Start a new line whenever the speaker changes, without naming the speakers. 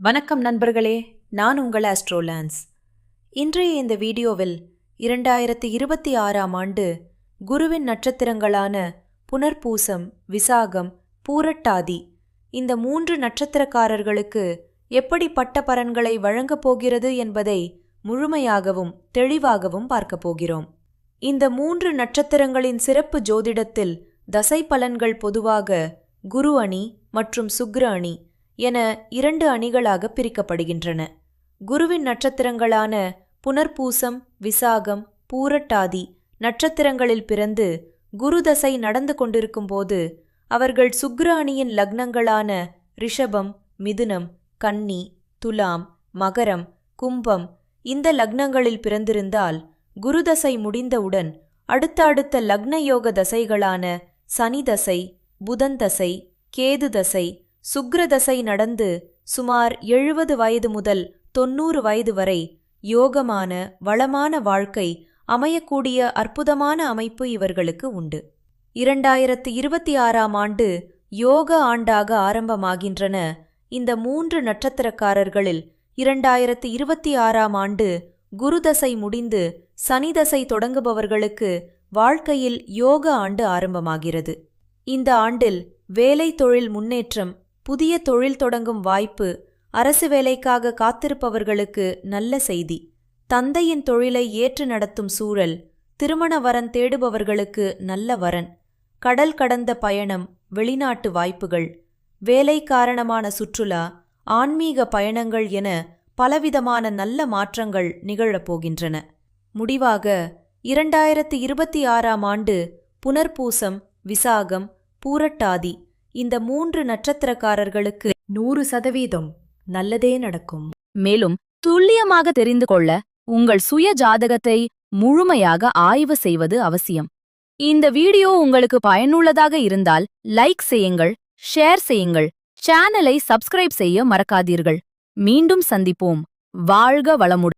வணக்கம் நண்பர்களே, நான் உங்கள் ஆஸ்ட்ரோலான்ஸ். இன்றைய இந்த வீடியோவில் 2026ஆம் ஆண்டு குருவின் நட்சத்திரங்களான புனர்பூசம், விசாகம், பூரட்டாதி இந்த 3 நட்சத்திரக்காரர்களுக்கு எப்படிப்பட்ட பலன்களை வழங்கப் போகிறது என்பதை முழுமையாகவும் தெளிவாகவும் பார்க்கப் போகிறோம். இந்த 3 நட்சத்திரங்களின் சிறப்பு ஜோதிடத்தில் தசை பலன்கள் பொதுவாக குரு அணி மற்றும் சுக்கிர அணி என 2 அணிகளாக பிரிக்கப்படுகின்றன. குருவின் நட்சத்திரங்களான புனர்பூசம், விசாகம், பூரட்டாதி நட்சத்திரங்களில் பிறந்து குரு தசை நடந்து கொண்டிருக்கும்போது அவர்கள் சுக்கிர அணியின் லக்னங்களான ரிஷபம், மிதுனம், கன்னி, துலாம், மகரம், கும்பம் இந்த லக்னங்களில் பிறந்திருந்தால் குரு தசை முடிந்தவுடன் அடுத்த லக்ன யோக தசைகளான சனி தசை, புதன் தசை, கேது தசை, சுக்கிர தசை நடந்து சுமார் 70 வயது முதல் 90 வயது வரை யோகமான வளமான வாழ்க்கை அமையக்கூடிய அற்புதமான அமைப்பு இவர்களுக்கு உண்டு. 2026ஆம் ஆண்டு யோக ஆண்டாக ஆரம்பமாகின்றன. இந்த 3 நட்சத்திரக்காரர்களில் 2026ஆம் ஆண்டு குரு தசை முடிந்து சனி தசை தொடங்குபவர்களுக்கு வாழ்க்கையில் யோக ஆண்டு ஆரம்பமாகிறது. இந்த ஆண்டில் வேலை தொழில் முன்னேற்றம், புதிய தொழில் தொடங்கும் வாய்ப்பு, அரசு வேலைக்காக காத்திருப்பவர்களுக்கு நல்ல செய்தி, தந்தையின் தொழிலை ஏற்று நடத்தும் சூழல், திருமண வரன் தேடுபவர்களுக்கு நல்ல வரன், கடல் கடந்த பயணம், வெளிநாட்டு வாய்ப்புகள், வேலை காரணமான சுற்றுலா, ஆன்மீக பயணங்கள் என பலவிதமான நல்ல மாற்றங்கள் நிகழப்போகின்றன. முடிவாக 2026ஆம் ஆண்டு புனர்பூசம், விசாகம், பூரட்டாதி இந்த 3 நட்சத்திரக்காரர்களுக்கு 100% நல்லதே நடக்கும்.
மேலும் துல்லியமாக தெரிந்து கொள்ள உங்கள் சுய ஜாதகத்தை முழுமையாக ஆய்வு செய்வது அவசியம். இந்த வீடியோ உங்களுக்கு பயனுள்ளதாக இருந்தால் லைக் செய்யுங்கள், ஷேர் செய்யுங்கள், சேனலை சப்ஸ்கிரைப் செய்ய மறக்காதீர்கள். மீண்டும் சந்திப்போம். வாழ்க வளமுடன்.